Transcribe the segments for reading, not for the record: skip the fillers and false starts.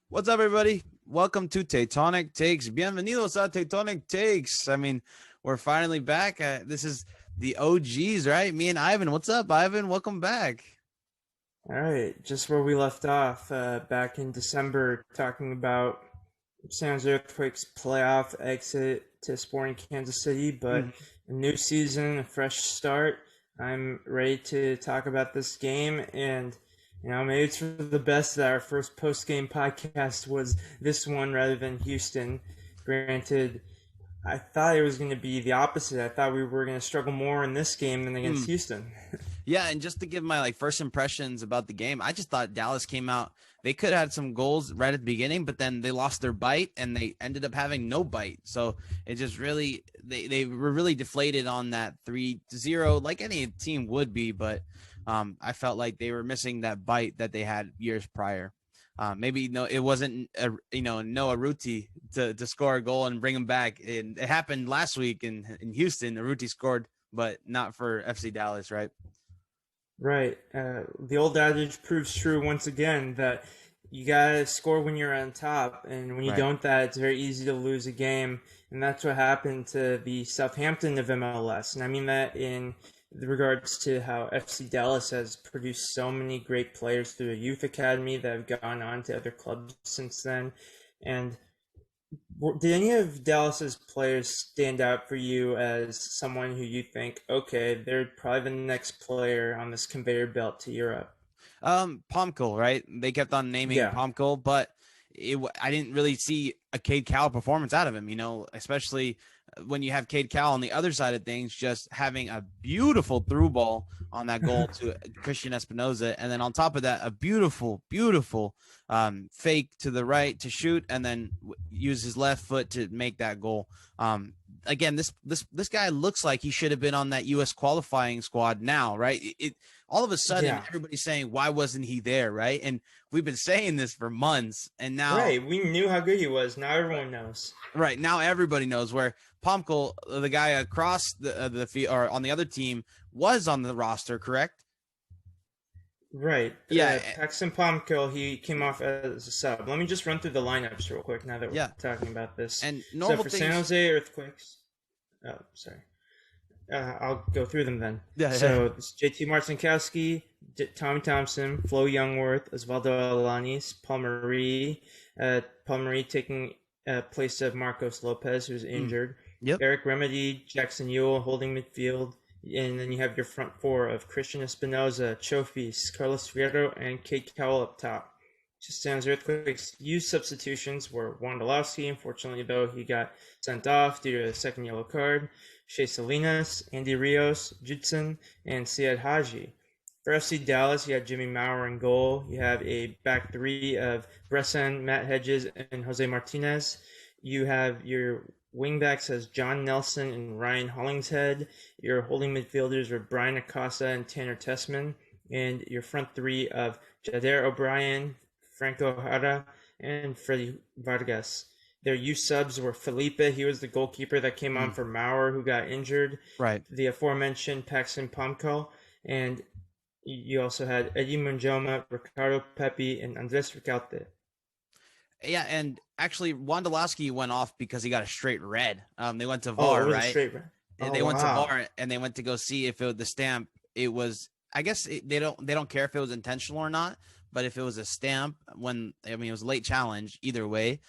What's up, everybody? Welcome to Tectonic Takes. Bienvenidos a Tectonic Takes. I mean, we're finally back. This is the OGs, right? Me and Ivan. What's up, Ivan? Welcome back. All right, just where we left off back in December, talking about San Jose Earthquakes playoff exit to Sporting Kansas City, but a new season, a fresh start. I'm ready to talk about this game, and maybe it's for the best that our first post-game podcast was this one rather than Houston. Granted, I thought it was going to be the opposite. I thought we were going to struggle more in this game than against Houston. Yeah, and just to give my first impressions about the game, I just thought Dallas came out. They could have had some goals right at the beginning, but then they lost their bite and they ended up having no bite. So it just really they were really deflated on that 3-0, like any team would be. But I felt like they were missing that bite that they had years prior. Maybe it wasn't Noah Ruti to score a goal and bring him back. It happened last week in Houston. Ruti scored, but not for FC Dallas, right? Right. The old adage proves true once again that you gotta score when you're on top, and when you don't, it's very easy to lose a game. And that's what happened to the Southampton of MLS. And I mean that in regards to how FC Dallas has produced so many great players through a youth academy that have gone on to other clubs since then. And did any of Dallas's players stand out for you as someone who you think, okay, they're probably the next player on this conveyor belt to Europe? Pomkel, right? They kept on naming Pomkel, but I didn't really see a Cade Cowell performance out of him, especially when you have Cade Cowell on the other side of things, just having a beautiful through ball on that goal to Christian Espinoza. And then on top of that, a beautiful fake to the right to shoot, and then use his left foot to make that goal. Again, this guy looks like he should have been on that U.S. qualifying squad now, right? All of a sudden, everybody's saying, why wasn't he there, right? And we've been saying this for months, and now... Right, we knew how good he was. Now everyone knows. Right, now everybody knows, where Pomkel, the guy across the field, or on the other team, was on the roster, correct? Right. Yeah. Paxton Pomkel, he came off as a sub. Let me just run through the lineups real quick now that we're talking about this. And so for San Jose Earthquakes... Oh, sorry. I'll go through them then. So it's JT Marcinkowski, Tommy Thompson, Flo Youngworth, Osvaldo Alanis, Paul Marie. Paul Marie taking place of Marcos Lopez, who's injured. Eric Rometty, Jackson Ewell holding midfield. And then you have your front four of Christian Espinoza, Chofis, Carlos Fierro, and Cade Cowell up top. Just San Jose Earthquakes' used substitutions were Wondolowski. Unfortunately, though, he got sent off due to a second yellow card. Shea Salinas, Andy Rios, Judson, and Syed Haji. For FC Dallas, you have Jimmy Maurer in goal. You have a back three of Bressan, Matt Hedges, and Jose Martinez. You have your wingbacks as John Nelson and Ryan Hollingshead. Your holding midfielders are Brian Acosta and Tanner Tessman. And your front three of Jader O'Brien, Franco Jara, and Freddy Vargas. Their youth subs were Felipe. He was the goalkeeper that came on for Maurer, who got injured. Right. The aforementioned Paxton Pomkel. And you also had Eddie Munjoma, Ricardo Pepi, and Andres Ricaute. Yeah, and actually, Wondolowski went off because he got a straight red. They went to VAR, right? Straight red. They went to VAR, and they went to go see if the stamp. It was. I guess they don't care if it was intentional or not. But if it was a stamp, it was a late challenge either way.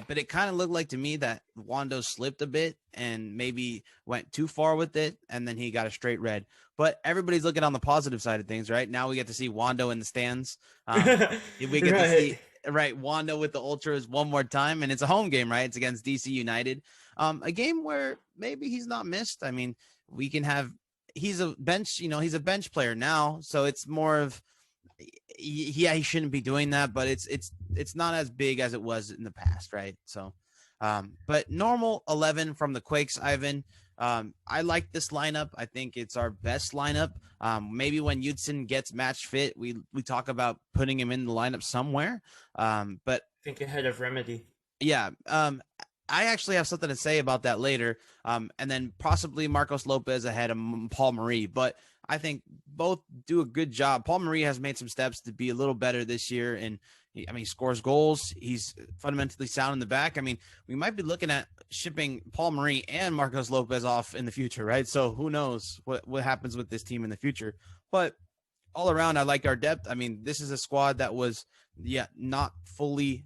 But it kind of looked like to me that Wando slipped a bit and maybe went too far with it, and then he got a straight red. But everybody's looking on the positive side of things, right? Now we get to see Wando in the stands. We get to see Wando with the Ultras one more time, and it's a home game, right? It's against DC United, a game where maybe he's not missed. I mean, we can have. He's a bench, he's a bench player now, so it's more of Yeah, he shouldn't be doing that, but it's not as big as it was in the past, right? So, but normal 11 from the Quakes, Ivan. I like this lineup. I think it's our best lineup. Maybe when Judson gets match fit, we talk about putting him in the lineup somewhere. But think ahead of Rometty. Yeah. I actually have something to say about that later. And then possibly Marcos Lopez ahead of Paul Marie. But I think both do a good job. Paul Marie has made some steps to be a little better this year. And he scores goals. He's fundamentally sound in the back. I mean, we might be looking at shipping Paul Marie and Marcos Lopez off in the future, right? So who knows what happens with this team in the future. But all around, I like our depth. I mean, this is a squad that was, not fully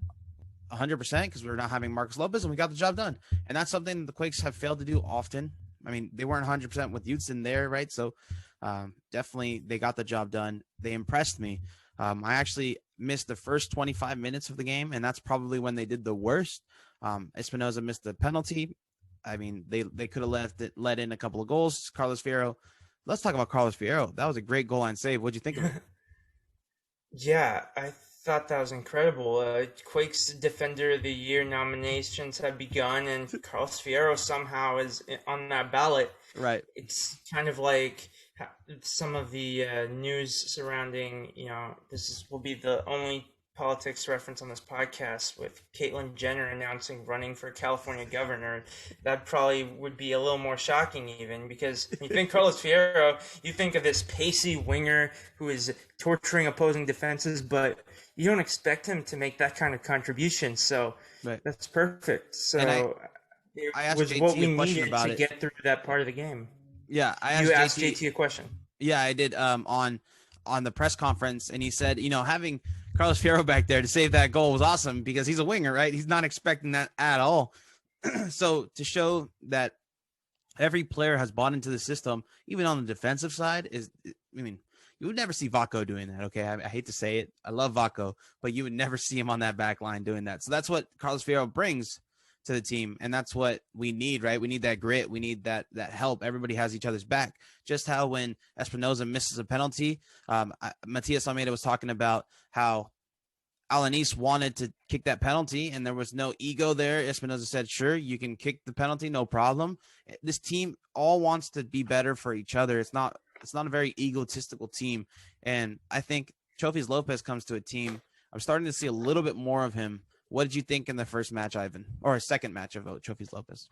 100% because we were not having Marcos Lopez, and we got the job done. And that's something the Quakes have failed to do often. I mean, they weren't 100% with Judson there, right? So definitely they got the job done. They impressed me. I actually missed the first 25 minutes of the game, and that's probably when they did the worst. Espinoza missed the penalty. I mean, they could have let in a couple of goals. Carlos Fierro. Let's talk about Carlos Fierro. That was a great goal line save. What'd you think of it? Yeah, I thought that was incredible. Quakes Defender of the Year nominations have begun, and Carlos Fierro somehow is on that ballot. Right. It's kind of like some of the news surrounding, will be the only politics reference on this podcast with Caitlyn Jenner announcing running for California governor. That probably would be a little more shocking even, because when you think Carlos Fierro, you think of this pacey winger who is torturing opposing defenses, but you don't expect him to make that kind of contribution. So That's perfect. So I it was what we needed to get through that part of the game. Yeah, you asked JT a question. Yeah, I did on the press conference, and he said, having Carlos Fierro back there to save that goal was awesome because he's a winger, right? He's not expecting that at all. So to show that every player has bought into the system, even on the defensive side, you would never see Vaco doing that, okay? I hate to say it. I love Vaco, but you would never see him on that back line doing that. So that's what Carlos Fierro brings to the team, and that's what we need, right? We need that grit. We need that help. Everybody has each other's back. Just how when Espinoza misses a penalty, Matias Almeida was talking about how Alanis wanted to kick that penalty, and there was no ego there. Espinoza said, sure, you can kick the penalty, no problem. This team all wants to be better for each other. It's not a very egotistical team, and I think Chofis Lopez comes to a team. I'm starting to see a little bit more of him. What did you think in the first match, Ivan, or a second match of Chofis Lopez?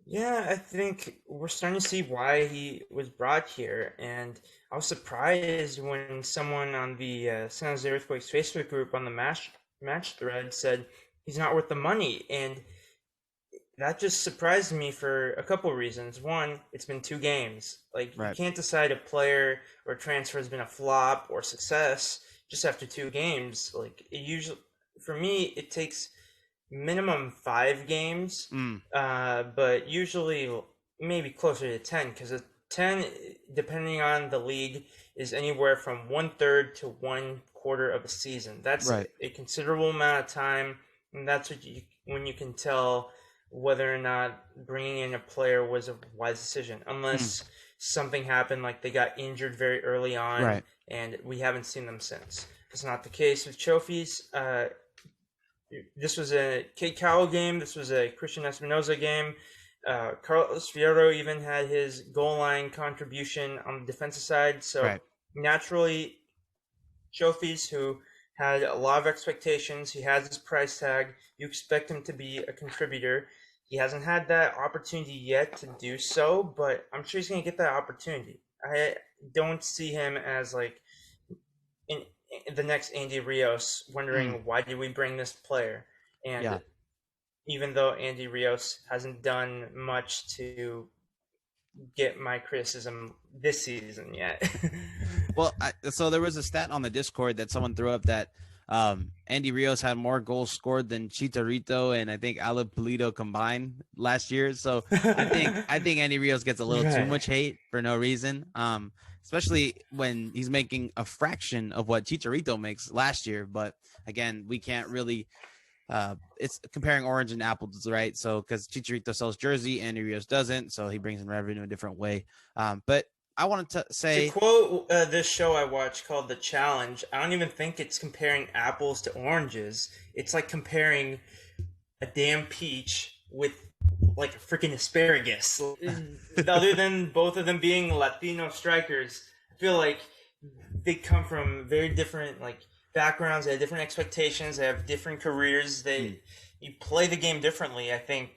Yeah, I think we're starting to see why he was brought here, and I was surprised when someone on the San Jose Earthquakes Facebook group on the match thread said he's not worth the money, and that just surprised me for a couple of reasons. One, it's been 2 games. You can't decide a player or a transfer has been a flop or success just after 2 games. It usually, for me, it takes minimum 5 games, but usually maybe closer to 10, because 10, depending on the league, is anywhere from 1/3 to 1/4 of a season. That's a considerable amount of time, and that's when you can tell whether or not bringing in a player was a wise decision, unless something happened, like they got injured very early on, and we haven't seen them since. It's not the case with Chofis. This was a Cade Cowell game. This was a Christian Espinoza game. Carlos Fierro even had his goal line contribution on the defensive side. So naturally, Chofis, who had a lot of expectations, he has his price tag. You expect him to be a contributor. He hasn't had that opportunity yet to do so, but I'm sure he's going to get that opportunity. I don't see him as in the next Andy Rios, wondering why did we bring this player? And even though Andy Rios hasn't done much to get my criticism this season yet. Well, so there was a stat on the Discord that someone threw up that Andy Rios had more goals scored than Chicharito and I think Ale Pulido combined last year. So I think Andy Rios gets a little too much hate for no reason. Especially when he's making a fraction of what Chicharito makes last year. But again, we can't really it's comparing orange and apples, right? So because Chicharito sells jersey, Andy Rios doesn't, so he brings in revenue a different way. But I wanted to say, to quote this show I watched called The Challenge, I don't even think it's comparing apples to oranges. It's like comparing a damn peach with like a freaking asparagus. Other than both of them being Latino strikers, I feel like they come from very different like backgrounds. They have different expectations. They have different careers. You play the game differently. I think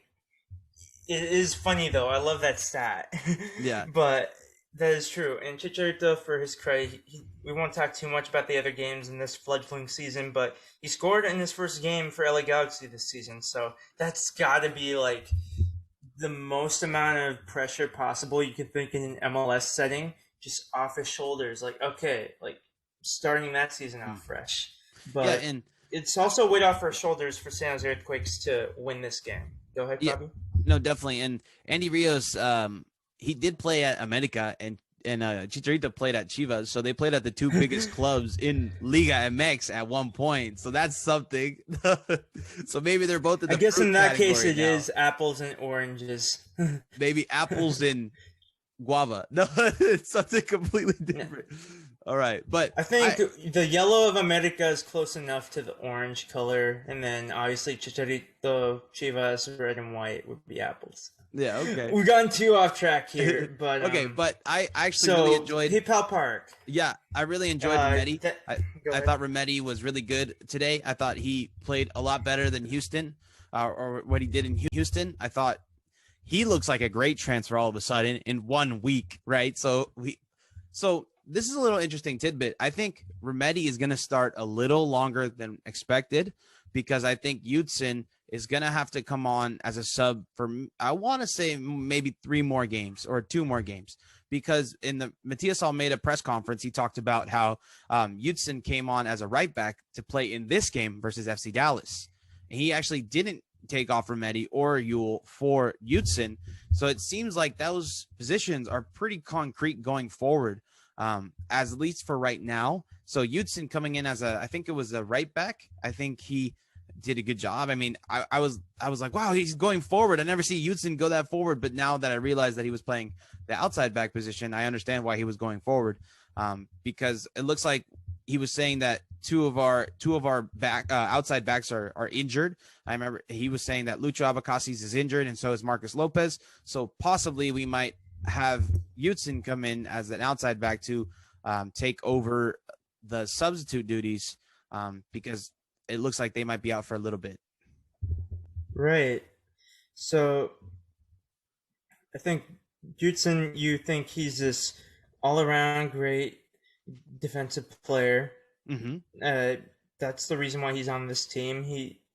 it is funny though. I love that stat. Yeah, but that is true. And Chicharito, for his credit, we won't talk too much about the other games in this fledgling season, but he scored in his first game for LA Galaxy this season. So that's got to be like the most amount of pressure possible you can think in an MLS setting, just off his shoulders. Like, okay, like starting that season out fresh. But yeah, and it's also weight off our shoulders for San Jose Earthquakes to win this game. Go ahead, Fabi. No, definitely. And Andy Rios, he did play at America, and Chicharito played at Chivas, so they played at the two biggest clubs in Liga MX at one point. So that's something. So maybe they're both in the I guess in that case it now. Is apples and oranges. Maybe apples and guava. No, it's something completely different. All right, but I think the yellow of America is close enough to the orange color, and then obviously Chicharito, Chivas, red and white would be apples. Yeah, okay. We've gotten too off track here, but okay, but I actually really enjoyed PayPal Park. Yeah, I really enjoyed Rometty. I thought Rometty was really good today. I thought he played a lot better than Houston, or what he did in Houston. I thought he looks like a great transfer all of a sudden in 1 week, right? So this is a little interesting tidbit. I think Rometty is going to start a little longer than expected because I think Judson is going to have to come on as a sub for, I want to say maybe 3 more games or 2 more games, because in the Matias Almeida press conference, he talked about how Judson came on as a right back to play in this game versus FC Dallas. And he actually didn't take off Rometty or Yule for Judson. So it seems like those positions are pretty concrete going forward, as at least for right now. So Judson coming in as I think it was a right back. I think he did a good job. I mean, I was like, wow, he's going forward. I never see Judson go that forward. But now that I realized that he was playing the outside back position, I understand why he was going forward. Because it looks like he was saying that two of our back outside backs are injured. I remember he was saying that Lucho Abacasis is injured, and so is Marcus Lopez. So possibly we might have Judson come in as an outside back to take over the substitute duties, because it looks like they might be out for a little bit. Right. So I think Judson, you think he's this all-around great defensive player. Mm-hmm. That's the reason why he's on this team.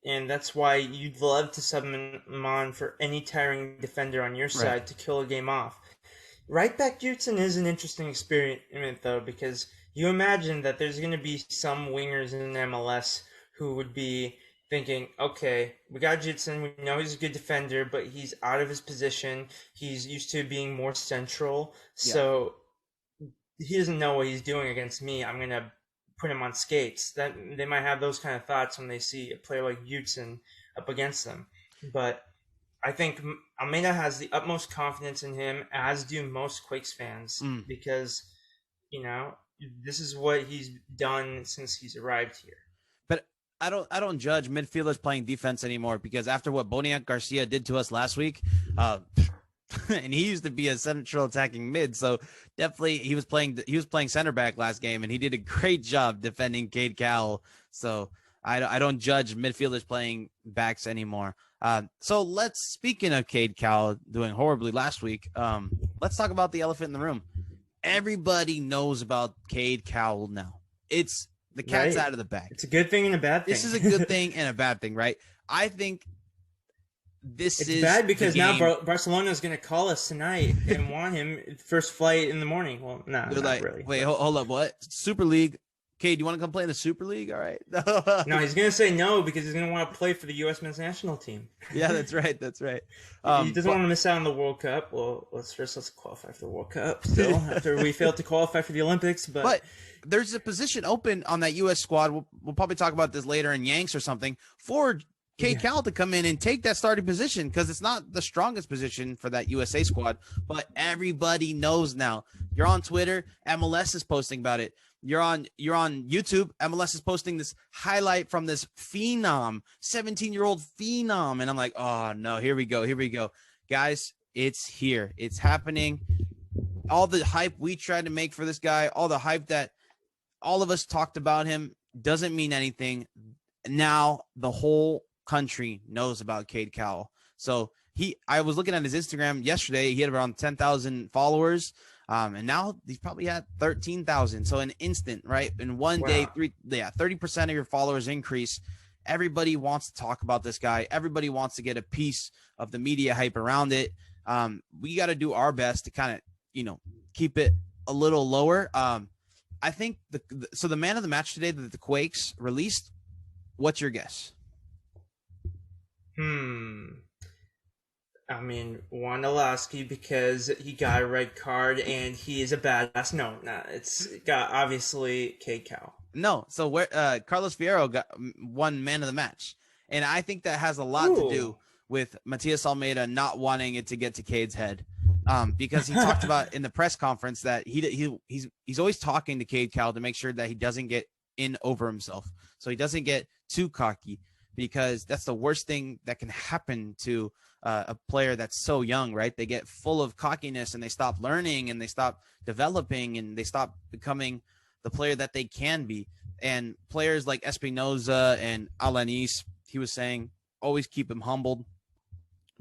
And that's why you'd love to sub him on for any tiring defender on your side to kill a game off. Right back Judson is an interesting experiment, though, because you imagine that there's going to be some wingers in MLS who would be thinking, okay, we got Judson, we know he's a good defender, but he's out of his position. He's used to being more central, so he doesn't know what he's doing against me. I'm going to put him on skates. That they might have those kind of thoughts when they see a player like Judson up against them. But I think Almeida has the utmost confidence in him, as do most Quakes fans, because, you know, this is what he's done since he's arrived here. But I don't judge midfielders playing defense anymore, because after what Boniek Garcia did to us last week, and he used to be a central attacking mid, so definitely he was playing center back last game, and he did a great job defending Cade Cowell. So I don't judge midfielders playing backs anymore. So speaking of Cade Cowell doing horribly last week, let's talk about the elephant in the room. Everybody knows about Cade Cowell now. It's the cat's out of the bag. It's a good thing and a bad thing. This is a good thing and a bad thing, right? I think it's bad because now Barcelona is going to call us tonight and want him first flight in the morning. Well, no, not like, really. Wait, hold up. What? Super League? Cade, do you want to come play in the Super League? All right. No, he's going to say no because he's going to want to play for the U.S. men's national team. Yeah, that's right. That's right. He doesn't want to miss out on the World Cup. Well, let's qualify for the World Cup still after we failed to qualify for the Olympics. But there's a position open on that U.S. squad. We'll probably talk about this later in Yanks or something for Cade Cowell to come in and take that starting position, because it's not the strongest position for that USA squad, but everybody knows now. You're on Twitter, MLS is posting about it. You're on YouTube, MLS is posting this highlight from this phenom, 17-year-old phenom, and I'm like, oh no, here we go. Guys, it's here. It's happening. All the hype we tried to make for this guy, all the hype that all of us talked about him, doesn't mean anything. Now the whole country knows about Cade Cowell. So I was looking at his Instagram yesterday. He had around 10,000 followers. And now he's probably at 13,000. So an instant, right? In one day, 30% of your followers increase. Everybody wants to talk about this guy. Everybody wants to get a piece of the media hype around it. We got to do our best to kind of, keep it a little lower. I think the man of the match today that the Quakes released, what's your guess? I mean, Wondolowski, because he got a red card and he is a badass. No, it's got obviously Cade Cowell. No, so where Carlos Fierro won man of the match, and I think that has a lot to do with Matias Almeida not wanting it to get to Cade's head, because he talked about in the press conference that he's always talking to Cade Cowell to make sure that he doesn't get in over himself, so he doesn't get too cocky, because that's the worst thing that can happen to a player that's so young, right? They get full of cockiness and they stop learning and they stop developing and they stop becoming the player that they can be. And players like Espinoza and Alanis, he was saying, always keep him humbled.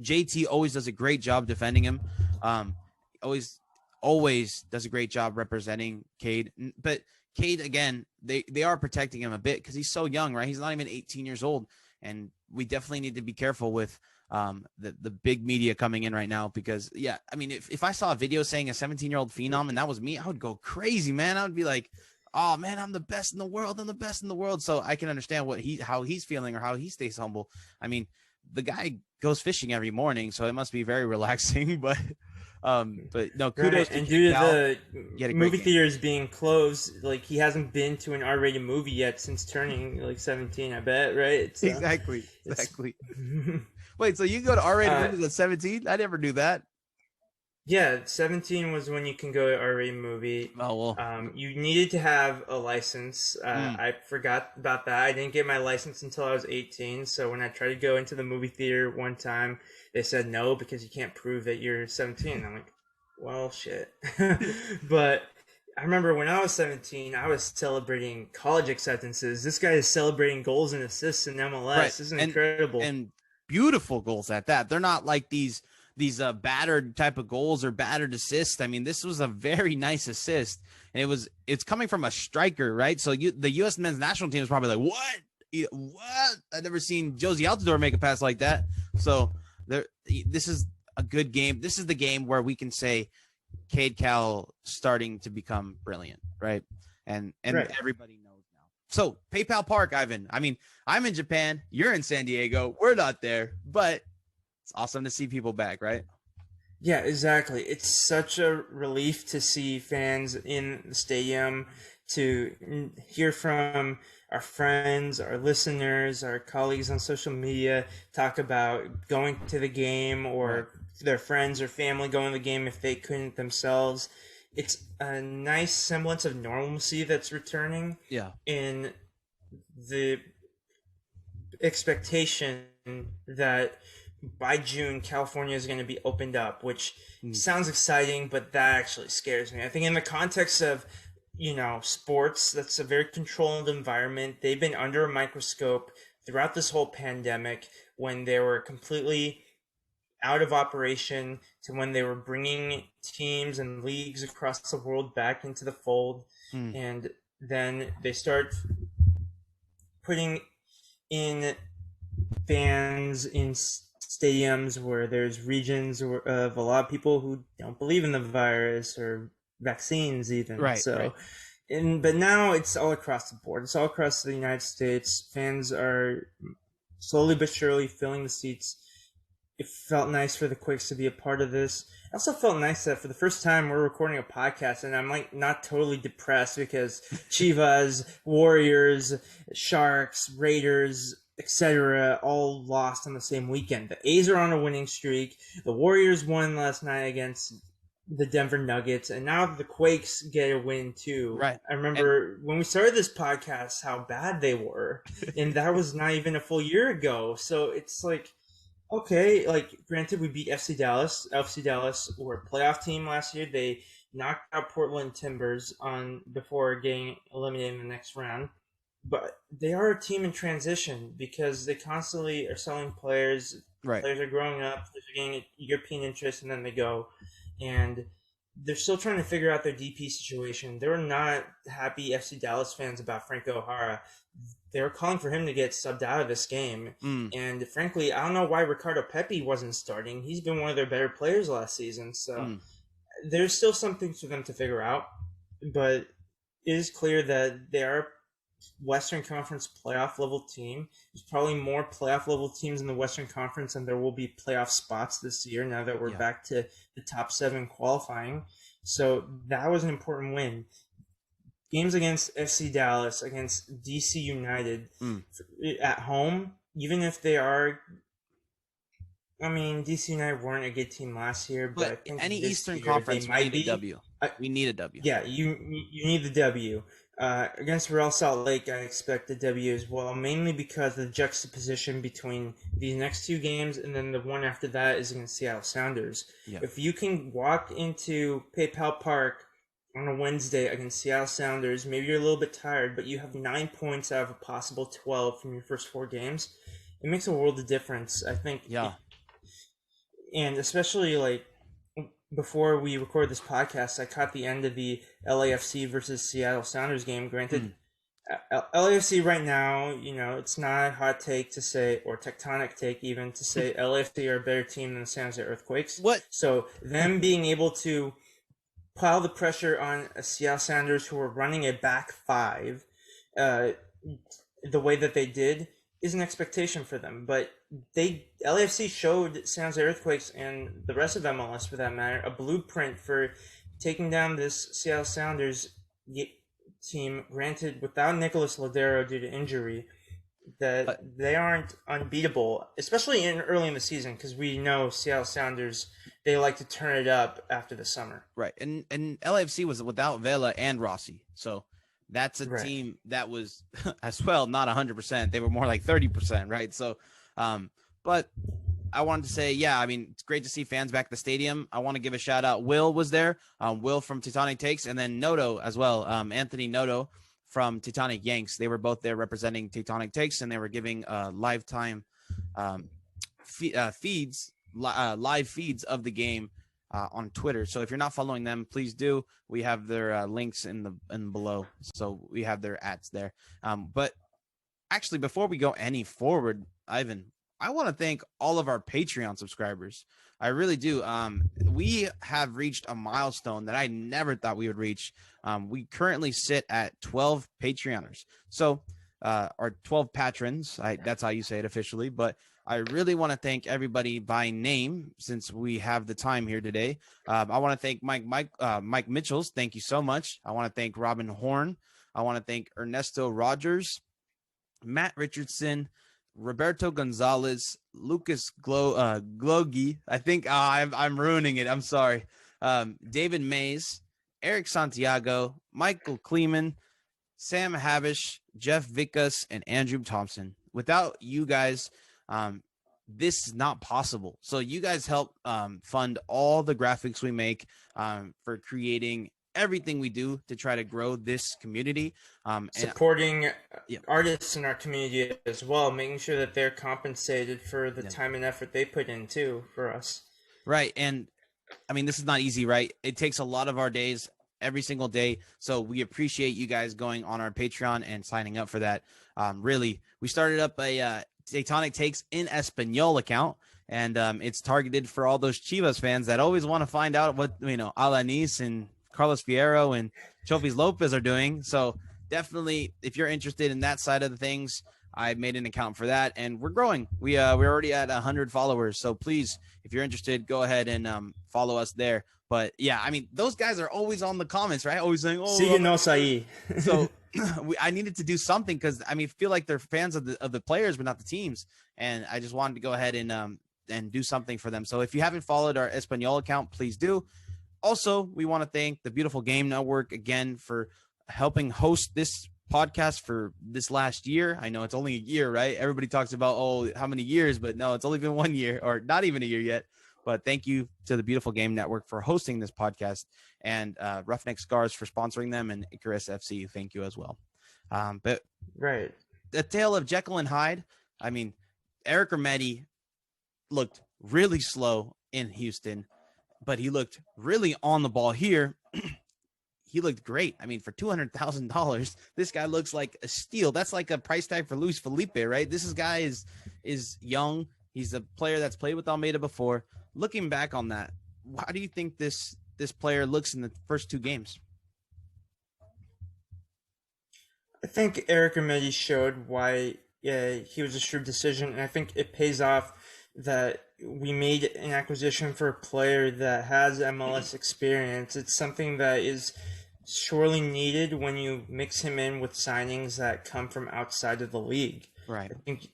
JT always does a great job defending him. Always does a great job representing Cade. But Cade, again, they are protecting him a bit because he's so young, right? He's not even 18 years old. And we definitely need to be careful with the big media coming in right now, because I mean, if I saw a video saying a 17-year-old phenom and that was me, I would go crazy, man. I would be like, oh man, I'm the best in the world. So I can understand how he's feeling or how he stays humble. I mean, the guy goes fishing every morning, so it must be very relaxing, but no, kudos. Right. And due to the movie theaters being closed, like, he hasn't been to an R-rated movie yet since turning like 17, I bet, right? So, exactly. Wait, so you can go to R-rated movies at 17? I never knew that. Yeah, 17 was when you can go to R-rated movie. Oh, well. You needed to have a license. I forgot about that. I didn't get my license until I was 18. So when I tried to go into the movie theater one time, they said no, because you can't prove that you're 17. I'm like, well, shit. But I remember when I was 17, I was celebrating college acceptances. This guy is celebrating goals and assists in MLS. Right. This is incredible. And beautiful goals at that. They're not like these battered type of goals or battered assists. I mean, this was a very nice assist, and it's coming from a striker, right? So the U.S. men's national team is probably like, what? I've never seen Josie Altidore make a pass like that. So this is a good game. This is the game where we can say Cade Cowell starting to become brilliant, right? And right. Everybody knows now. So PayPal Park, Ivan. I mean, I'm in Japan. You're in San Diego. We're not there, but it's awesome to see people back, right? Yeah, exactly. It's such a relief to see fans in the stadium, to hear from our friends, our listeners, our colleagues on social media talk about going to the game, or their friends or family going to the game if they couldn't themselves. It's a nice semblance of normalcy that's returning. Yeah. In the expectation that by June, California is going to be opened up, which sounds exciting, but that actually scares me. I think in the context of, sports, that's a very controlled environment. They've been under a microscope throughout this whole pandemic, when they were completely out of operation to when they were bringing teams and leagues across the world back into the fold. And then they start putting in fans in stadiums where there's regions of a lot of people who don't believe in the virus or vaccines even. Right. So, right. But now it's all across the board. It's all across the United States. Fans are slowly but surely filling the seats. It felt nice for the Quakes to be a part of this. I also felt nice that for the first time we're recording a podcast and I'm like not totally depressed, because Chivas, Warriors, Sharks, Raiders, etc., all lost on the same weekend. The A's are on a winning streak. The Warriors won last night against the Denver Nuggets, and now the Quakes get a win too. Right. I remember when we started this podcast how bad they were, and that was not even a full year ago. So it's like, okay, like granted, we beat FC Dallas. FC Dallas were a playoff team last year. They knocked out Portland Timbers before getting eliminated in the next round. But they are a team in transition because they constantly are selling players. Right. Players are growing up. Players are getting European interest, and then they go. And they're still trying to figure out their DP situation. They were not happy FC Dallas fans about Franco O'Hara. They were calling for him to get subbed out of this game. And frankly, I don't know why Ricardo Pepi wasn't starting. He's been one of their better players last season. So there's still something for them to figure out. But it is clear that they are a Western Conference playoff level team. There's probably more playoff level teams in the Western Conference than there will be playoff spots this year now that we're back to the top 7 qualifying. So that was an important win. Games against FC Dallas, against DC United at home, even if they are, I mean, DC United weren't a good team last year, but I think any Eastern Conference might be a W. We need a W. Yeah, you need the W. Against Real Salt Lake, I expect the W as well, mainly because of the juxtaposition between these next 2 games and then the one after that is against Seattle Sounders. Yeah. If you can walk into PayPal Park on a Wednesday against Seattle Sounders, maybe you're a little bit tired, but you have 9 points out of a possible 12 from your first 4 games, it makes a world of difference, I think. Yeah. And especially, like, before we record this podcast, I caught the end of the LAFC versus Seattle Sounders game. Granted, LAFC right now, you know, it's not a hot take to say, or tectonic take even, to say LAFC are a better team than the San Jose Earthquakes. What? So them being able to pile the pressure on a Seattle Sounders who are running a back 5 the way that they did is an expectation for them. But LAFC showed San Jose Earthquakes and the rest of MLS for that matter a blueprint for taking down this Seattle Sounders team, granted without Nicolas Lodeiro due to injury, that they aren't unbeatable, especially early in the season, because we know Seattle Sounders, they like to turn it up after the summer. Right. And LAFC was without Vela and Rossi. So that's a team that was as well not 100%. They were more like 30%, right? So but I wanted to say, yeah, I mean, it's great to see fans back at the stadium. I want to give a shout out. Will was there, Will from Tectonic Takes, and then Noto as well, Anthony Noto from Tectonic Yanks. They were both there representing Tectonic Takes, and they were giving lifetime live feeds of the game on Twitter. So if you're not following them, please do. We have their links in below, so we have their ads there. But actually, before we go any forward, Ivan, I want to thank all of our Patreon subscribers. I really do. We have reached a milestone that I never thought we would reach. We currently sit at 12 Patreoners. So, or 12 patrons. That's how you say it officially. But I really want to thank everybody by name since we have the time here today. I want to thank Mike Mitchells. Thank you so much. I want to thank Robin Horn. I want to thank Ernesto Rogers, Matt Richardson, Roberto Gonzalez, Lucas Glogi. I think I'm ruining it. I'm sorry. David Mays, Eric Santiago, Michael Kleeman, Sam Havish, Jeff Vickas, and Andrew Thompson. Without you guys, this is not possible. So you guys help fund all the graphics we make for creating everything we do to try to grow this community, supporting artists in our community as well, making sure that they're compensated for the time and effort they put in too for us. Right. And I mean, this is not easy, right? It takes a lot of our days every single day. So we appreciate you guys going on our Patreon and signing up for that. Really, we started up a Tectonic Takes in Espanol account, and it's targeted for all those Chivas fans that always want to find out what, Alanis and Carlos Fierro and Chofis Lopez are doing. So definitely, if you're interested in that side of the things, I made an account for that, and we're growing. We're already at 100 followers. So please, if you're interested, go ahead and follow us there. But yeah, I mean, those guys are always on the comments, right? Always saying, "Oh, Sigue no saí." So I needed to do something because I mean, feel like they're fans of the players, but not the teams. And I just wanted to go ahead and do something for them. So if you haven't followed our Espanol account, please do. Also, we want to thank the Beautiful Game Network again for helping host this podcast for this last year. I know it's only a year, right? Everybody talks about, oh, how many years, but no, it's only been 1 year, or not even a year yet. But thank you to the Beautiful Game Network for hosting this podcast, and Roughneck Scars for sponsoring them, and Icarus FC, thank you as well. But right, the tale of Jekyll and Hyde. I mean, Eric Rometty looked really slow in Houston, but he looked really on the ball here. He looked great. I mean, for $200,000, this guy looks like a steal. That's like a price tag for Luis Felipe, right? Guy is young. He's a player that's played with Almeida before. Looking back on that, how do you think this player looks in the first 2 games? I think Eric Rometty showed why he was a shrewd decision, and I think it pays off that we made an acquisition for a player that has MLS experience. It's something that is sorely needed when you mix him in with signings that come from outside of the league. Right. I think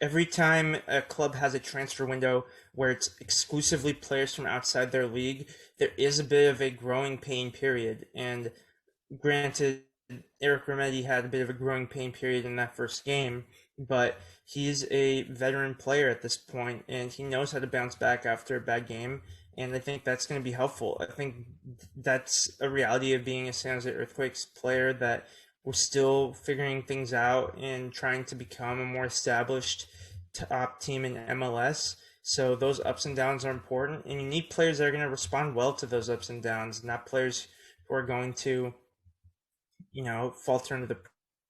every time a club has a transfer window where it's exclusively players from outside their league, there is a bit of a growing pain period. And granted, Eric Rometty had a bit of a growing pain period in that first game, but he's a veteran player at this point, and he knows how to bounce back after a bad game. And I think that's going to be helpful. I think that's a reality of being a San Jose Earthquakes player, that we're still figuring things out and trying to become a more established top team in MLS. So those ups and downs are important, and you need players that are going to respond well to those ups and downs, not players who are going to, falter under the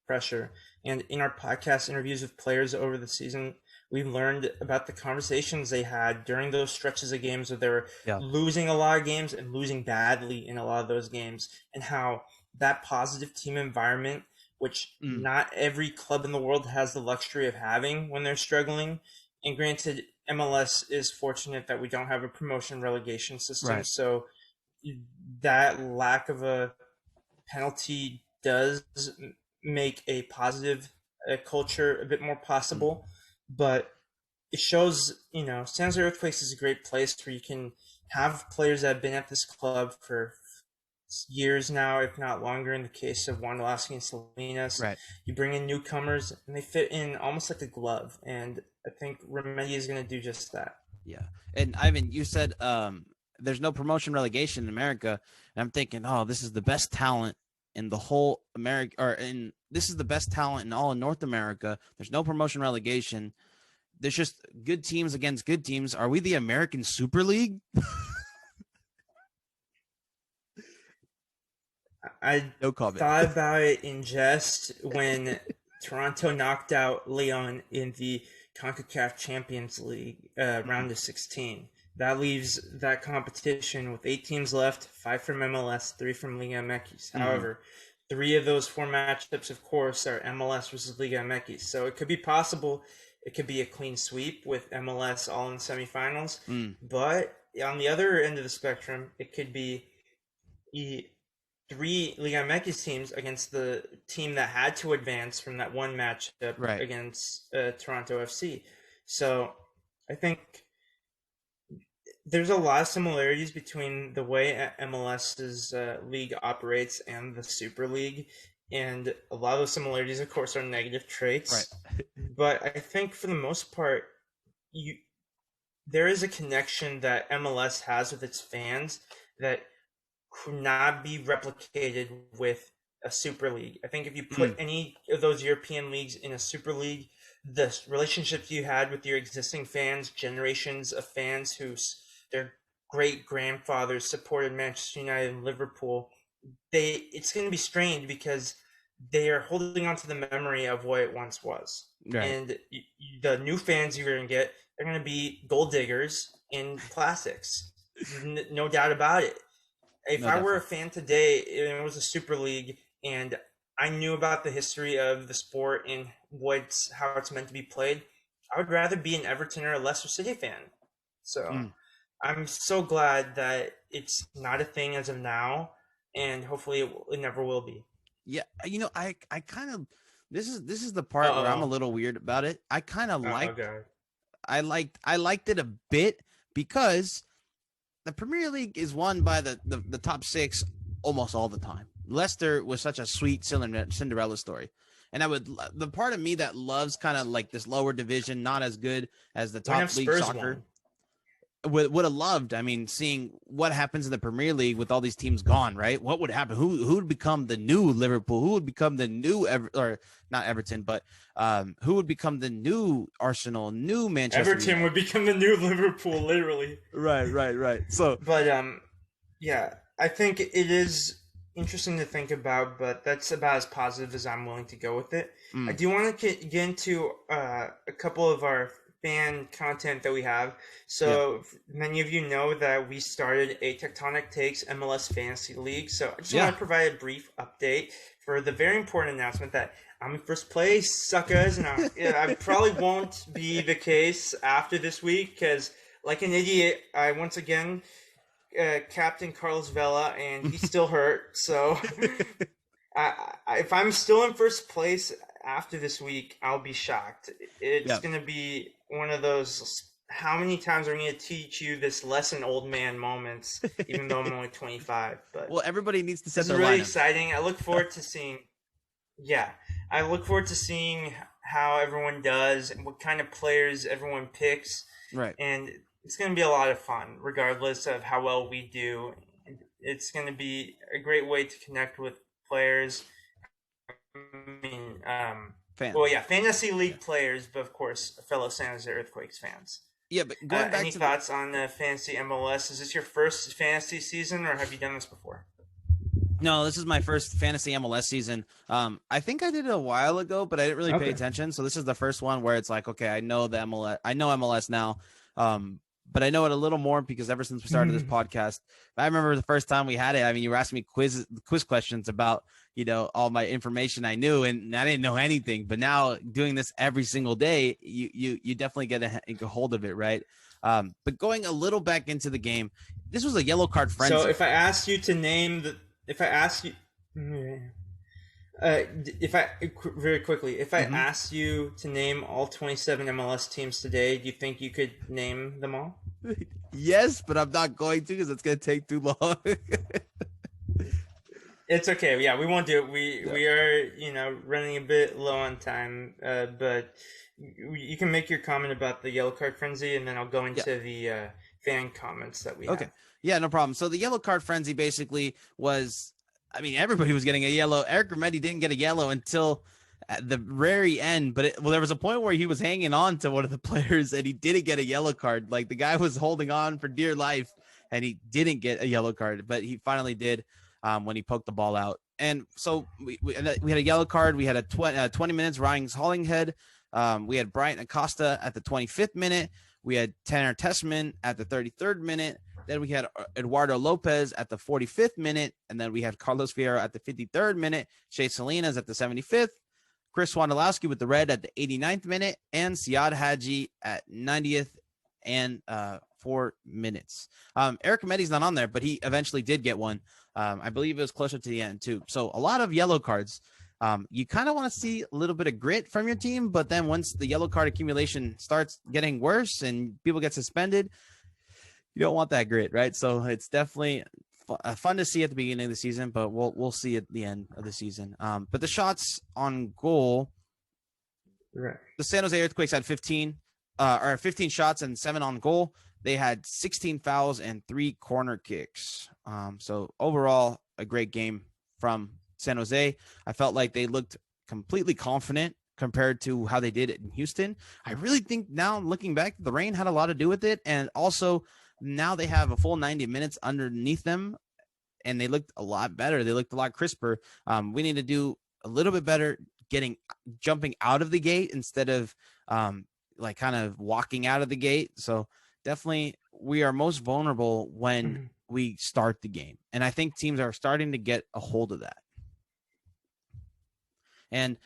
pressure. And in our podcast interviews with players over the season, we learned about the conversations they had during those stretches of games where they were losing a lot of games and losing badly in a lot of those games, and how that positive team environment, which not every club in the world has the luxury of having when they're struggling. And granted, MLS is fortunate that we don't have a promotion relegation system. Right. So that lack of a penalty does make a positive culture a bit more possible. But it shows, San Jose Earthquakes is a great place where you can have players that have been at this club for years now, if not longer, in the case of Wondolowski and Salinas. Right. You bring in newcomers, and they fit in almost like a glove. And I think Rometty is going to do just that. Yeah. And Ivan, you said there's no promotion relegation in America. And I'm thinking, oh, this is the best talent in the whole America, this is the best talent in all of North America. There's no promotion relegation. There's just good teams against good teams. Are we the American Super League? I thought about it in jest when Toronto knocked out Leon in the CONCACAF Champions League round of 16. That leaves that competition with 8 teams left, 5 from MLS, 3 from Liga MX. However, 3 of those 4 matchups, of course, are MLS versus Liga MX. So it could be possible. It could be a clean sweep with MLS all in semifinals. But on the other end of the spectrum, it could be 3 Liga MX teams against the team that had to advance from that one matchup against Toronto FC. So I think there's a lot of similarities between the way MLS's league operates and the Super League. And a lot of those similarities, of course, are negative traits. Right. But I think for the most part, there is a connection that MLS has with its fans that could not be replicated with a Super League. I think if you put any of those European leagues in a Super League, the relationships you had with your existing fans, generations of fans whose their great grandfathers supported Manchester United and Liverpool, it's going to be strained because they are holding on to the memory of what it once was. Right. And the new fans you're going to get, they're going to be gold diggers in classics. No doubt about it. If I were a fan today and it was a Super League and I knew about the history of the sport and how it's meant to be played, I would rather be an Everton or a Leicester City fan. So I'm so glad that it's not a thing as of now, and hopefully it never will be. Yeah, I kind of this is the part where I'm a little weird about it. I kind of liked I liked it a bit because the Premier League is won by the top 6 almost all the time. Leicester was such a sweet Cinderella story. And the part of me that loves kind of like this lower division, not as good as the top league soccer, would have loved, seeing what happens in the Premier League with all these teams gone, right? What would happen? Who would become the new Liverpool? Who would become the new not Everton, but who would become the new Arsenal, new Manchester Everton United would become the new Liverpool, literally. Right. So, but yeah, I think it is interesting to think about, but that's about as positive as I'm willing to go with it. I do want to get into a couple of our fan content that we have. So many of you know that we started a Tectonic Takes MLS Fantasy League. So I just want to provide a brief update for the very important announcement that I'm in first place, suckers, and I probably won't be the case after this week because, like an idiot, I once again Captain Carlos Vela, and he's still hurt. So if I'm still in first place after this week, I'll be shocked. It's going to be one of those, how many times are we going to teach you this lesson, old man moments, even though I'm only 25. But well, everybody needs to set their lineup. It's really exciting. I look forward to seeing how everyone does and what kind of players everyone picks. Right. And it's going to be a lot of fun, regardless of how well we do. It's going to be a great way to connect with players. Fantasy league players, but of course, fellow San Jose Earthquakes fans. Yeah, but going back any thoughts on the fantasy MLS? Is this your first fantasy season, or have you done this before? No, this is my first fantasy MLS season. I think I did it a while ago, but I didn't really pay attention. So this is the first one where it's like, okay, I know MLS now. But I know it a little more because ever since we started this podcast, I remember the first time we had it. You were asking me quiz questions about, all my information I knew, and I didn't know anything. But now doing this every single day, you definitely get a hold of it, right? But going a little back into the game, this was a yellow card frenzy. So if I asked you to name very quickly, if I asked you to name all 27 MLS teams today, do you think you could name them all? Yes, but I'm not going to because it's going to take too long. It's okay. Yeah, we won't do it. We are, running a bit low on time, but you can make your comment about the yellow card frenzy, and then I'll go into the fan comments that we have. Yeah, no problem. So the yellow card frenzy basically was, everybody was getting a yellow. Eric Rometty didn't get a yellow until at the very end, but there was a point where he was hanging on to one of the players and he didn't get a yellow card. Like the guy was holding on for dear life and he didn't get a yellow card, but he finally did when he poked the ball out. And so we had a yellow card. We had a 20 minutes Ryan Hollinghead. We had Brian Acosta at the 25th minute. We had Tanner Tessman at the 33rd minute. Then we had Eduardo Lopez at the 45th minute. And then we had Carlos Fierro at the 53rd minute. Shea Salinas at the 75th. Chris Wondolowski with the red at the 89th minute. And Siad Hadji at 90th and 4 minutes. Eric Rometty's not on there, but he eventually did get one. I believe it was closer to the end, too. So a lot of yellow cards. You kind of want to see a little bit of grit from your team. But then once the yellow card accumulation starts getting worse and people get suspended, you don't want that grit, right? So it's definitely fun to see at the beginning of the season, but we'll see at the end of the season. But the shots on goal, right? The San Jose Earthquakes had 15 shots and 7 on goal. They had 16 fouls and 3 corner kicks. So overall, a great game from San Jose. I felt like they looked completely confident compared to how they did it in Houston. I really think now looking back, the rain had a lot to do with it, and also now they have a full 90 minutes underneath them, and they looked a lot better. They looked a lot crisper. We need to do a little bit better jumping out of the gate instead of like kind of walking out of the gate. So definitely we are most vulnerable when we start the game. And I think teams are starting to get a hold of that. And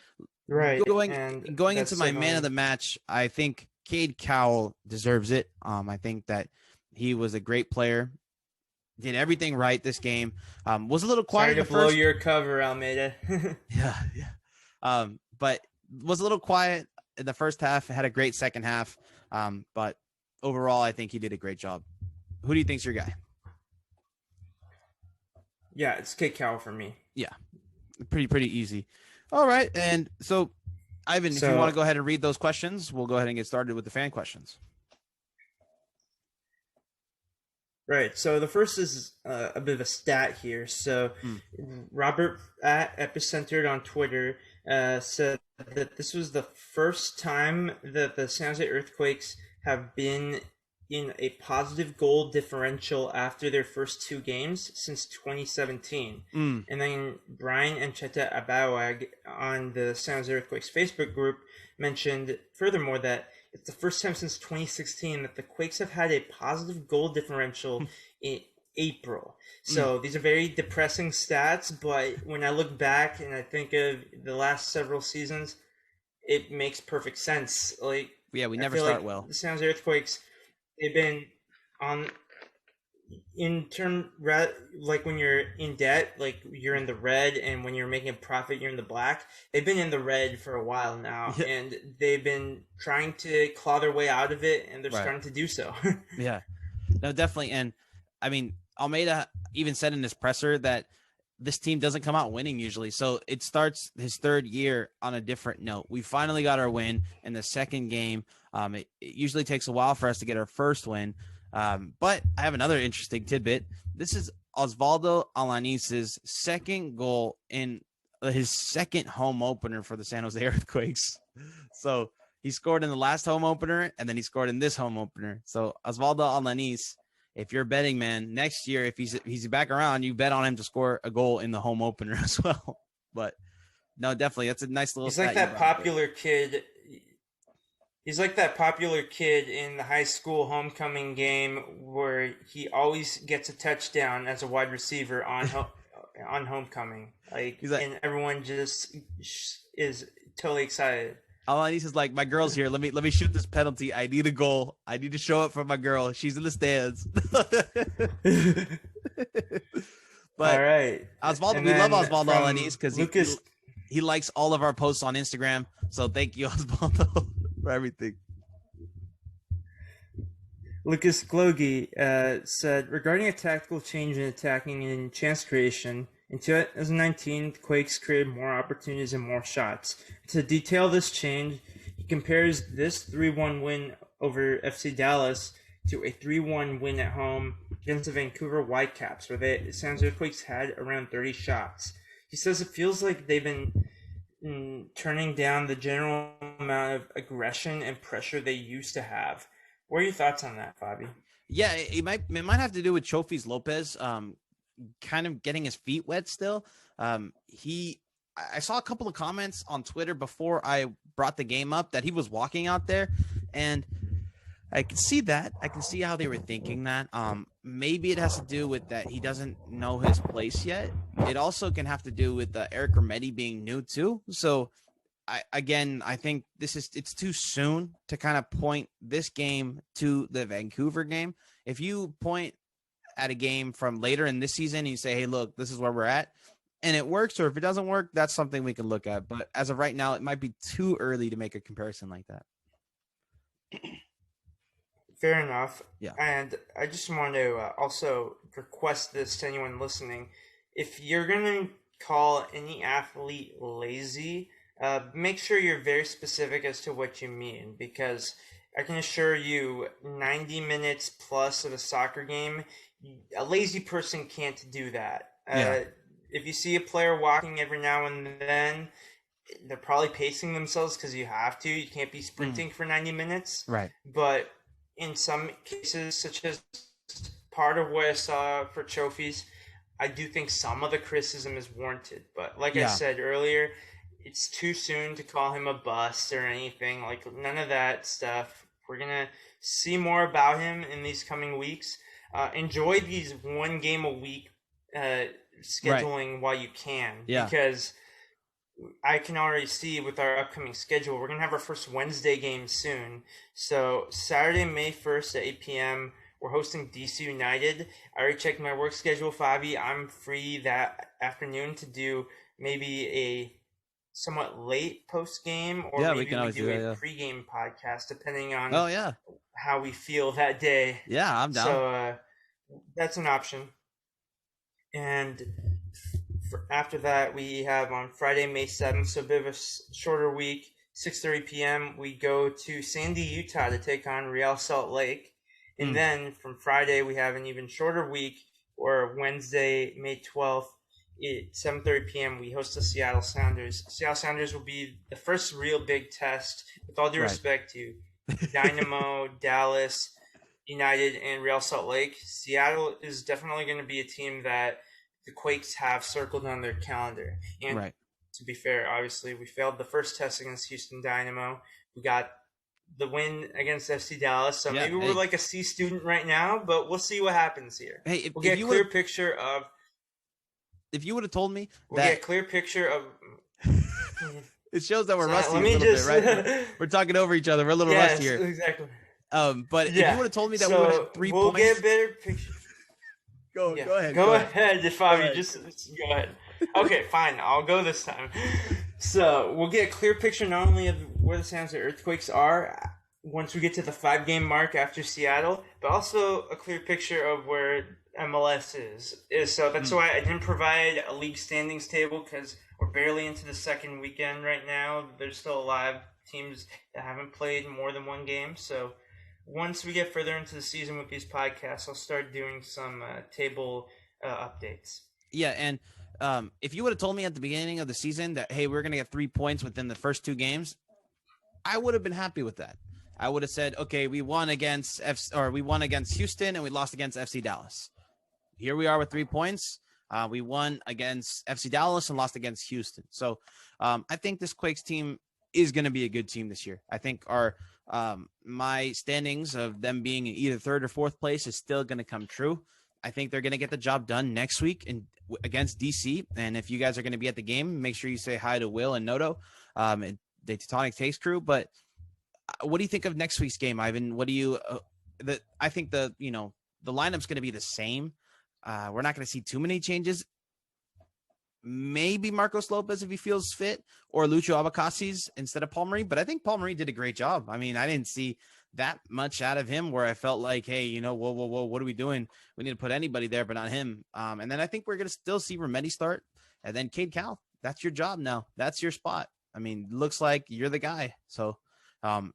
Right. going And into my man of the match, I think Cade Cowell deserves it. I think that he was a great player, did everything right this game. Was a little quiet. Sorry to blow your cover, Almeida. But was a little quiet in the first half. Had a great second half. But overall, I think he did a great job. Who do you think's your guy? Yeah, it's Cade Cowell for me. Yeah, pretty easy. All right, and so Ivan, if you want to go ahead and read those questions, we'll go ahead and get started with the fan questions. Right. So the first is a bit of a stat here. So Robert at Epicentered on Twitter said that this was the first time that the San Jose Earthquakes have been in a positive goal differential after their first two games since 2017. And then Brian Encheta Abawag on the San Jose Earthquakes Facebook group mentioned furthermore that it's the first time since 2016 that the Quakes have had a positive goal differential in April. So these are very depressing stats, but when I look back and I think of the last several seasons, it makes perfect sense. Like, yeah, we never start well. The San Jose Earthquakes, they've been on like when you're in debt, like you're in the red, and when you're making a profit, you're in the black. They've been in the red for a while now, and they've been trying to claw their way out of it, and they're starting to do so. Yeah, no, definitely. And I mean, Almeida even said in his presser that this team doesn't come out winning usually. So it starts his third year on a different note. We finally got our win in the second game. It usually takes a while for us to get our first win. But I have another interesting tidbit. This is Osvaldo Alanis's second goal in his second home opener for the San Jose Earthquakes. So he scored in the last home opener, and then he scored in this home opener. So Osvaldo Alanis, if you're a betting man, next year, if he's back around, you bet on him to score a goal in the home opener as well. But no, definitely, that's a nice little. He's like that popular kid. He's like that popular kid in the high school homecoming game where he always gets a touchdown as a wide receiver on homecoming. And everyone just is totally excited. Alanis is like, my girl's here. Let me shoot this penalty. I need a goal. I need to show up for my girl. She's in the stands. But all right, Osvaldo, we love Osvaldo Alanis because he likes all of our posts on Instagram. So thank you, Osvaldo, for everything. Lucas Glogi said, regarding a tactical change in attacking and chance creation, in 2019, the Quakes created more opportunities and more shots. To detail this change, he compares this 3-1 win over FC Dallas to a 3-1 win at home against the Vancouver Whitecaps, where the San Jose Quakes had around 30 shots. He says it feels like they've been turning down the general amount of aggression and pressure they used to have. What are your thoughts on that, Fabi? Yeah, it might have to do with Chofis Lopez kind of getting his feet wet still. I saw a couple of comments on Twitter before I brought the game up that he was walking out there, and I can see that. I can see how they were thinking that. Maybe it has to do with that he doesn't know his place yet. It also can have to do with Eric Rometty being new too. So I think it's too soon to kind of point this game to the Vancouver game. If you point at a game from later in this season and you say, hey, look, this is where we're at, and it works, or if it doesn't work, that's something we can look at. But as of right now, it might be too early to make a comparison like that. Fair enough. Yeah. And I just want to also request this to anyone listening. If you're going to call any athlete lazy, make sure you're very specific as to what you mean, because I can assure you 90 minutes plus of a soccer game, a lazy person can't do that. If you see a player walking every now and then, they're probably pacing themselves because you have to. You can't be sprinting for 90 minutes. Right. But in some cases, such as part of what I saw for Chofis, I do think some of the criticism is warranted. But like I said earlier, it's too soon to call him a bust or anything. Like, none of that stuff. We're going to see more about him in these coming weeks. Enjoy these one game a week scheduling while you can. Yeah. Because I can already see with our upcoming schedule, we're going to have our first Wednesday game soon. So Saturday, May 1st at 8 p.m., we're hosting DC United. I already checked my work schedule, Favi. I'm free that afternoon to do maybe a somewhat late post-game, or maybe we do a pre-game podcast, depending on how we feel that day. Yeah, I'm down. So that's an option. And after that, we have on Friday, May 7th, so a bit of a shorter week, 6:30 p.m., we go to Sandy, Utah to take on Real Salt Lake. And then from Friday, we have an even shorter week, or Wednesday, May 12th, at 7:30 p.m., we host the Seattle Sounders. Seattle Sounders will be the first real big test, with all due respect to Dynamo, Dallas, United, and Real Salt Lake. Seattle is definitely going to be a team that the Quakes have circled on their calendar. And to be fair, obviously, we failed the first test against Houston Dynamo. We got the win against FC Dallas, so maybe we're like a C student right now, but we'll see what happens here. Hey, we'll get a clear picture of. If you would have told me we'll get a clear picture of. It shows that we're rusty a little bit, right? We're talking over each other. We're a little rusty here. Exactly. But if you would have told me that we would have 3 points, we'll get a better picture. Go ahead. Go ahead, Fabi. Just go ahead. Okay, fine. I'll go this time. So we'll get a clear picture not only of where the San Jose Earthquakes are once we get to the 5-game mark after Seattle, but also a clear picture of where MLS is. So that's why I didn't provide a league standings table, because we're barely into the second weekend right now. There's still a lot of teams that haven't played more than one game. So once we get further into the season with these podcasts, I'll start doing some table updates. Yeah, and if you would have told me at the beginning of the season that, hey, we're going to get 3 points within the first 2 games, I would have been happy with that. I would have said, okay, we won against Houston and we lost against FC Dallas. Here we are with 3 points. We won against FC Dallas and lost against Houston. So I think this Quakes team is going to be a good team this year. I think my standings of them being in either 3rd or 4th place is still going to come true. I think they're going to get the job done next week against DC. And if you guys are going to be at the game, make sure you say hi to Will and Noto, and the Tectonic Takes crew. But what do you think of next week's game, Ivan? What do you? I think the lineup's going to be the same. We're not going to see too many changes. Maybe Marcos Lopez if he feels fit, or Lucho Abacasis instead of Paul Marie. But I think Paul Marie did a great job. I mean, I didn't see that much out of him where I felt like, hey, whoa, what are we doing? We need to put anybody there, but not him. And then I think we're going to still see Rometty start. And then Cade Cowell, that's your job now. That's your spot. I mean, looks like you're the guy. So I'm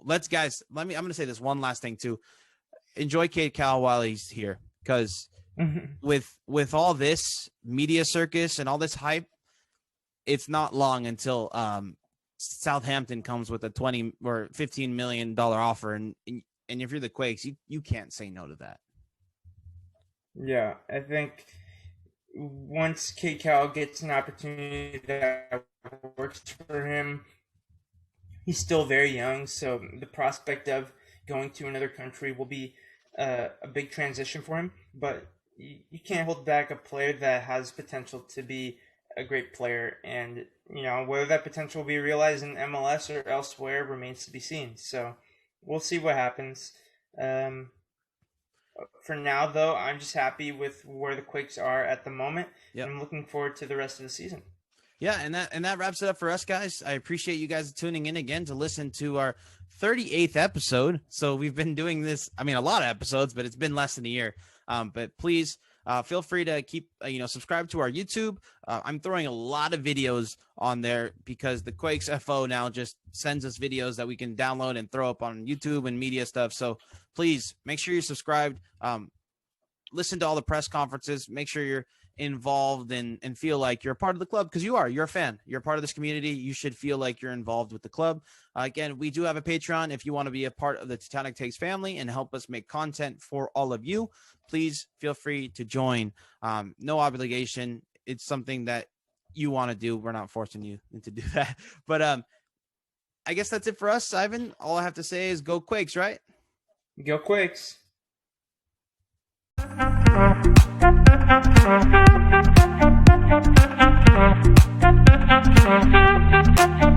going to say this one last thing too. Enjoy Cade Cowell while he's here, because with all this media circus and all this hype, it's not long until Southampton comes with a $20 or $15 million offer, and if you're the Quakes, you can't say no to that. Yeah, I think once Cade Cowell gets an opportunity that works for him, he's still very young, so the prospect of going to another country will be a big transition for him. But you can't hold back a player that has potential to be a great player, and whether that potential will be realized in MLS or elsewhere remains to be seen. So we'll see what happens. For now, though, I'm just happy with where the Quakes are at the moment. Yep. And I'm looking forward to the rest of the season. Yeah, and that wraps it up for us, guys. I appreciate you guys tuning in again to listen to our 38th episode. So we've been doing this, a lot of episodes, but it's been less than a year. But please feel free to keep, subscribe to our YouTube. I'm throwing a lot of videos on there because the Quakes FO now just sends us videos that we can download and throw up on YouTube and media stuff. So please make sure you're subscribed. Listen to all the press conferences. Make sure you're involved and feel like you're a part of the club, because you're a fan. You're a part of this community. You should feel like you're involved with the club. Again, we do have a Patreon. If you want to be a part of the Tectonic Takes family and help us make content for all of you, please feel free to join. No obligation. It's something that you want to do. We're not forcing you to do that. But I guess that's it for us, Ivan. All I have to say is go Quakes, right? Go Quakes. Thank you. Thank you.